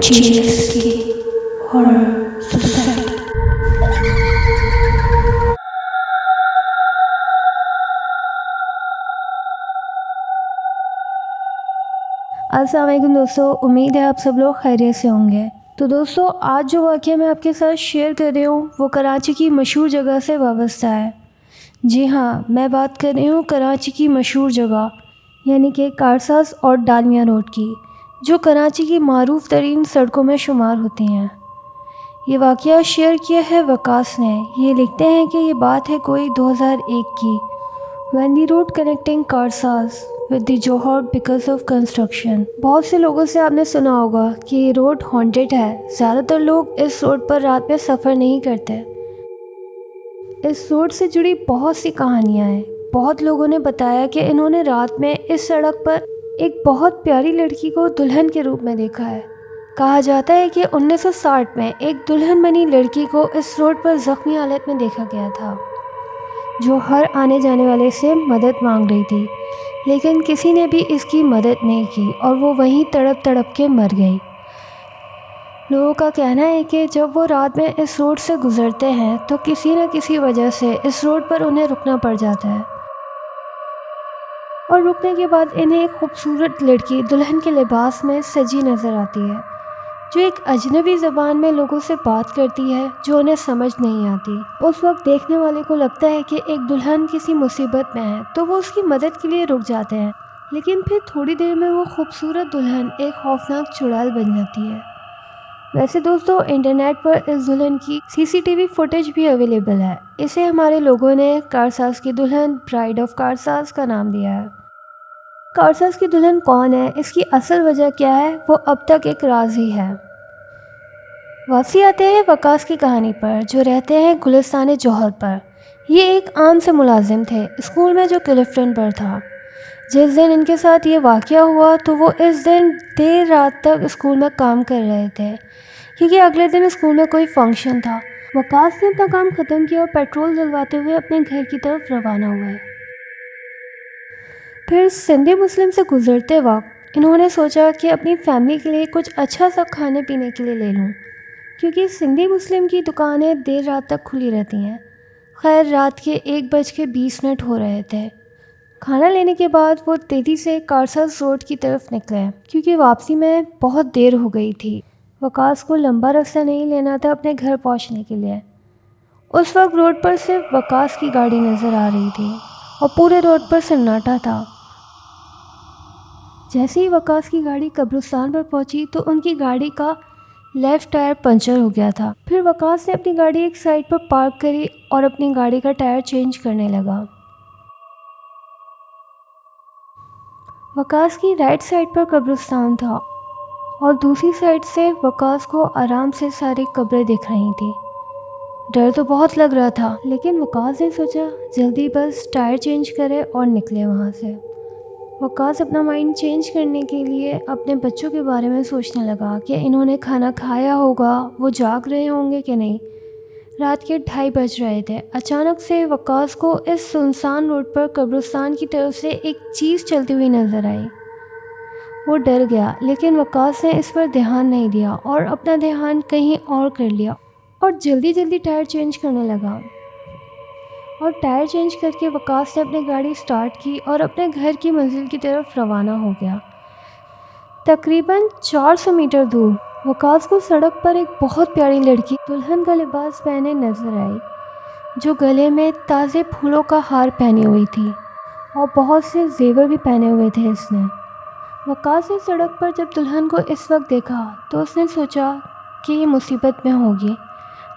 GSK Horror Society. अस्सलाम वालेकुम दोस्तों, उम्मीद है आप सब लोग खैरियत से होंगे। तो दोस्तों, आज जो वाक़या मैं आपके साथ शेयर कर रही हूँ वो कराची की मशहूर जगह से वाबस्ता है। जी हाँ, मैं बात कर रही हूँ कराची की मशहूर जगह यानी कि कारसाज और डालमिया रोड की, जो कराची की मारूफ तरीन सड़कों में शुमार होती हैं। ये वाक़या शेयर किया है वकास ने। ये लिखते हैं कि ये बात है कोई 2001 की। When the road connecting Karsaz with the Johor because of construction. बहुत से लोगों से आपने सुना होगा कि ये रोड हॉन्टेड है। ज़्यादातर लोग इस रोड पर रात में सफ़र नहीं करते। इस रोड से जुड़ी बहुत सी कहानियाँ हैं। बहुत लोगों ने बताया कि इन्होंने रात में इस सड़क पर एक बहुत प्यारी लड़की को दुल्हन के रूप में देखा है। कहा जाता है कि 1960 में एक दुल्हन बनी लड़की को इस रोड पर ज़ख्मी हालत में देखा गया था, जो हर आने जाने वाले से मदद मांग रही थी, लेकिन किसी ने भी इसकी मदद नहीं की और वो वहीं तड़प तड़प के मर गई। लोगों का कहना है कि जब वो रात में इस रोड से गुज़रते हैं तो किसी न किसी वजह से इस रोड पर उन्हें रुकना पड़ जाता है, और रुकने के बाद इन्हें एक खूबसूरत लड़की दुल्हन के लिबास में सजी नज़र आती है, जो एक अजनबी ज़बान में लोगों से बात करती है जो उन्हें समझ नहीं आती। उस वक्त देखने वाले को लगता है कि एक दुल्हन किसी मुसीबत में है, तो वो उसकी मदद के लिए रुक जाते हैं, लेकिन फिर थोड़ी देर में वो खूबसूरत दुल्हन एक खौफनाक चुड़ैल बन जाती है। वैसे दोस्तों, इंटरनेट पर इस दुल्हन की CCTV फुटेज भी अवेलेबल है। इसे हमारे लोगों ने कारसाज की दुल्हन, ब्राइड ऑफ कारसाज का नाम दिया है। कारसाज की दुल्हन कौन है, इसकी असल वजह क्या है, वो अब तक एक राज ही है। वापसी आते हैं वकास की कहानी पर, जो रहते हैं गुलिस्तान जौहर पर। ये एक आम से मुलाजिम थे स्कूल में जो क्लिफ्टन पर था। जिस दिन इनके साथ ये वाक़या हुआ तो वो इस दिन देर रात तक स्कूल में काम कर रहे थे, क्योंकि अगले दिन स्कूल में कोई फंक्शन था। वकास ने अपना काम ख़त्म किया और पेट्रोल डलवाते हुए अपने घर की तरफ रवाना हुए। फिर सिंधी मुस्लिम से गुज़रते वक्त इन्होंने सोचा कि अपनी फैमिली के लिए कुछ अच्छा सा खाने पीने के लिए ले लूँ, क्योंकि सिंधी मुस्लिम की दुकानें देर रात तक खुली रहती हैं। खैर, रात के 1:20 हो रहे थे। खाना लेने के बाद वो तेज़ी से कारसाज रोड की तरफ निकले, क्योंकि वापसी में बहुत देर हो गई थी। वकास को लंबा रास्ता नहीं लेना था अपने घर पहुंचने के लिए। उस वक्त रोड पर सिर्फ वकास की गाड़ी नज़र आ रही थी और पूरे रोड पर सन्नाटा था। जैसे ही वकास की गाड़ी कब्रिस्तान पर पहुंची तो उनकी गाड़ी का लेफ़्ट टायर पंचर हो गया था। फिर वकास ने अपनी गाड़ी एक साइड पर पार्क करी और अपनी गाड़ी का टायर चेंज करने लगा। वकास की राइट साइड पर कब्रिस्तान था और दूसरी साइड से वकास को आराम से सारी कब्रें दिख रही थी। डर तो बहुत लग रहा था, लेकिन वकास ने सोचा जल्दी बस टायर चेंज करे और निकले वहाँ से। वकास अपना माइंड चेंज करने के लिए अपने बच्चों के बारे में सोचने लगा कि इन्होंने खाना खाया होगा, वो जाग रहे होंगे कि नहीं। रात के 2:30 बज रहे थे। अचानक से वकास को इस सुनसान रोड पर कब्रिस्तान की तरफ से एक चीज़ चलती हुई नज़र आई। वो डर गया, लेकिन वकास ने इस पर ध्यान नहीं दिया और अपना ध्यान कहीं और कर लिया और जल्दी जल्दी टायर चेंज करने लगा। और टायर चेंज करके वकास ने अपनी गाड़ी स्टार्ट की और अपने घर की मंजिल की तरफ रवाना हो गया। तकरीबन 400 मीटर दूर वकास को सड़क पर एक बहुत प्यारी लड़की दुल्हन का लिबास पहने नजर आई, जो गले में ताज़े फूलों का हार पहनी हुई थी और बहुत से जेवर भी पहने हुए थे इसने। वकास ने सड़क पर जब दुल्हन को इस वक्त देखा तो उसने सोचा कि ये मुसीबत में होगी,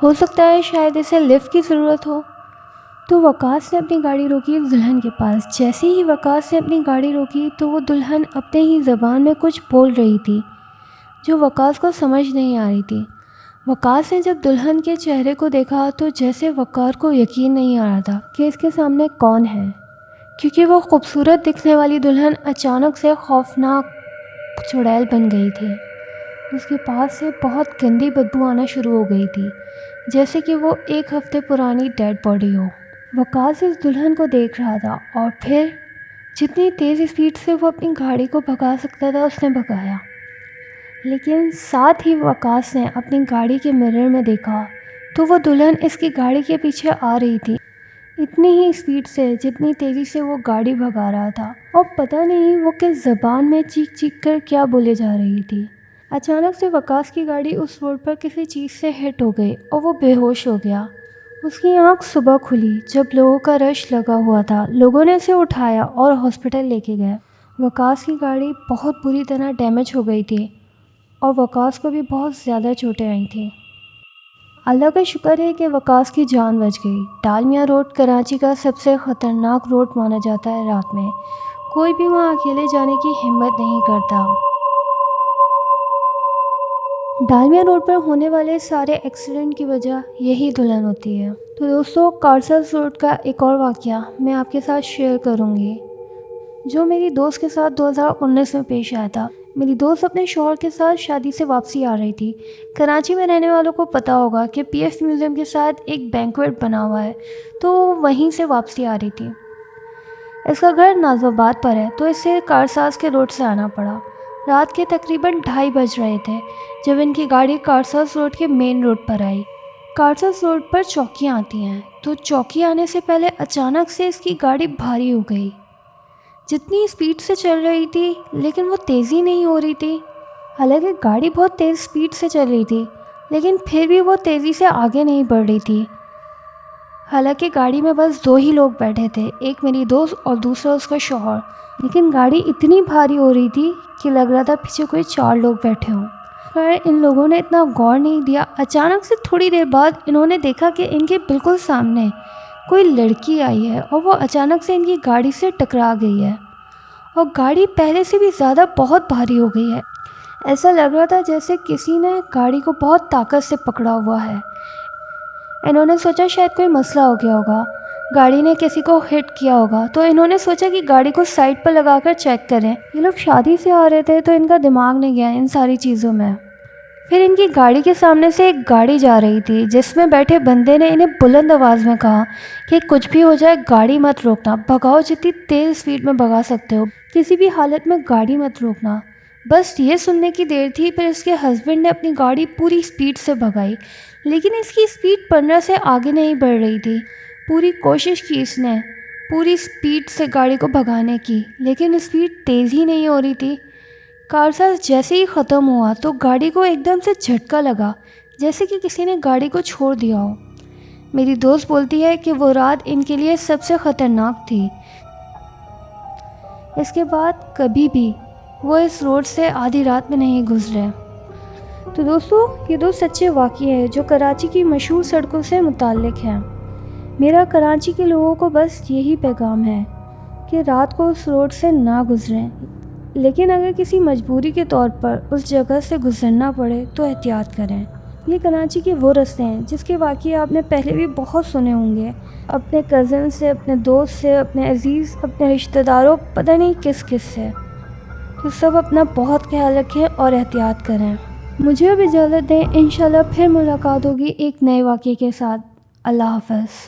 हो सकता है शायद इसे लिफ्ट की ज़रूरत हो। तो वकास ने अपनी गाड़ी रोकी दुल्हन के पास। जैसे ही वकास ने अपनी गाड़ी रोकी तो वो दुल्हन अपने ही ज़बान में कुछ बोल रही थी, जो वकास को समझ नहीं आ रही थी। वकास ने जब दुल्हन के चेहरे को देखा तो जैसे वकार को यकीन नहीं आ रहा था कि इसके सामने कौन है, क्योंकि वो खूबसूरत दिखने वाली दुल्हन अचानक से खौफनाक चुड़ैल बन गई थी। उसके पास से बहुत गंदी बदबू आना शुरू हो गई थी, जैसे कि वो 1 हफ्ते पुरानी डेड बॉडी हो। वकास इस दुल्हन को देख रहा था और फिर जितनी तेज़ स्पीड से वो अपनी गाड़ी को भगा सकता था उसने भगाया, لیکن ساتھ ہی وقاص نے اپنی گاڑی کے مرر میں دیکھا تو وہ دلہن اس کی گاڑی کے پیچھے آ رہی تھی، اتنی ہی اسپیڈ سے جتنی تیزی سے وہ گاڑی بھگا رہا تھا، اور پتہ نہیں وہ کس زبان میں چیخ چیخ کر کیا بولے جا رہی تھی۔ اچانک سے وقاص کی گاڑی اس روڈ پر کسی چیز سے ہٹ ہو گئی اور وہ بے ہوش ہو گیا۔ اس کی آنکھ صبح کھلی جب لوگوں کا رش لگا ہوا تھا، لوگوں نے اسے اٹھایا اور ہاسپٹل لے کے گئے۔ وقاص کی گاڑی بہت بری طرح ڈیمیج ہو گئی تھی اور وقاص کو بھی بہت زیادہ چوٹیں آئی تھیں۔ اللہ کا شکر ہے کہ وقاص کی جان بچ گئی۔ ڈالمیا روڈ کراچی کا سب سے خطرناک روڈ مانا جاتا ہے۔ رات میں کوئی بھی وہاں اکیلے جانے کی ہمت نہیں کرتا۔ ڈالمیا روڈ پر ہونے والے سارے ایکسیڈنٹ کی وجہ یہی دلہن ہوتی ہے۔ تو دوستو، کارساز روڈ کا ایک اور واقعہ میں آپ کے ساتھ شیئر کروں گی جو میری دوست کے ساتھ 2019 میں پیش آیا تھا۔ میری دوست اپنے شوہر کے ساتھ شادی سے واپسی آ رہی تھی۔ کراچی میں رہنے والوں کو پتہ ہوگا کہ پی ایف میوزیم کے ساتھ ایک بینکویٹ بنا ہوا ہے، تو وہیں سے واپسی آ رہی تھی۔ اس کا گھر نازم آباد پر ہے، تو اسے کارساز کے روڈ سے آنا پڑا۔ رات کے تقریباً 2:30 بج رہے تھے جب ان کی گاڑی کارساز روڈ کے مین روڈ پر آئی۔ کارساز روڈ پر چوکیاں آتی ہیں، تو چوکی آنے سے پہلے اچانک سے اس کی گاڑی بھاری ہو گئی۔ جتنی اسپیڈ سے چل رہی تھی لیکن وہ تیزی نہیں ہو رہی تھی۔ حالانکہ گاڑی بہت تیز اسپیڈ سے چل رہی تھی لیکن پھر بھی وہ تیزی سے آگے نہیں بڑھ رہی تھی۔ حالانکہ گاڑی میں بس 2 ہی لوگ بیٹھے تھے، ایک میری دوست اور دوسرا اس کا شوہر، لیکن گاڑی اتنی بھاری ہو رہی تھی کہ لگ رہا تھا پیچھے کوئی 4 لوگ بیٹھے ہوں۔ خیر ان لوگوں نے اتنا غور نہیں دیا۔ اچانک سے تھوڑی دیر بعد انہوں نے دیکھا کہ ان کے بالکل سامنے کوئی لڑکی آئی ہے اور وہ اچانک سے ان کی گاڑی سے ٹکرا گئی ہے، اور گاڑی پہلے سے بھی زیادہ بہت بھاری ہو گئی ہے۔ ایسا لگ رہا تھا جیسے کسی نے گاڑی کو بہت طاقت سے پکڑا ہوا ہے۔ انہوں نے سوچا شاید کوئی مسئلہ ہو گیا ہوگا، گاڑی نے کسی کو ہٹ کیا ہوگا، تو انہوں نے سوچا کہ گاڑی کو سائڈ پر لگا کر چیک کریں۔ یہ لوگ شادی سے آ رہے تھے تو ان کا دماغ نہیں گیا ان ساری چیزوں میں۔ پھر ان کی گاڑی کے سامنے سے ایک گاڑی جا رہی تھی جس میں بیٹھے بندے نے انہیں بلند آواز میں کہا کہ کچھ بھی ہو جائے گاڑی مت روکنا، بھگاؤ جتنی تیز اسپیڈ میں بھگا سکتے ہو، کسی بھی حالت میں گاڑی مت روکنا۔ بس یہ سننے کی دیر تھی، پھر اس کے ہسبینڈ نے اپنی گاڑی پوری اسپیڈ سے بھگائی، لیکن اس کی اسپیڈ 15 سے آگے نہیں بڑھ رہی تھی۔ پوری کوشش کی اس نے پوری اسپیڈ سے گاڑی کو بھگانے کی، لیکن اسپیڈ تیز ہی نہیں ہو رہی تھی۔ کارساز جیسے ہی ختم ہوا تو گاڑی کو ایک دم سے جھٹکا لگا، جیسے کہ کسی نے گاڑی کو چھوڑ دیا ہو۔ میری دوست بولتی ہے کہ وہ رات ان کے لیے سب سے خطرناک تھی۔ اس کے بعد کبھی بھی وہ اس روڈ سے آدھی رات میں نہیں گزرے۔ تو دوستو، یہ 2 سچے واقعے ہیں جو کراچی کی مشہور سڑکوں سے متعلق ہیں۔ میرا کراچی کے لوگوں کو بس یہی پیغام ہے کہ رات کو اس روڈ سے نہ گزریں، لیکن اگر کسی مجبوری کے طور پر اس جگہ سے گزرنا پڑے تو احتیاط کریں۔ یہ کراچی کے وہ رستے ہیں جس کے واقعے آپ نے پہلے بھی بہت سنے ہوں گے، اپنے کزن سے، اپنے دوست سے، اپنے عزیز، اپنے رشتہ داروں، پتہ نہیں کس کس سے۔ تو سب اپنا بہت خیال رکھیں اور احتیاط کریں۔ مجھے اب اجازت دیں، انشاءاللہ پھر ملاقات ہوگی ایک نئے واقعے کے ساتھ۔ اللہ حافظ۔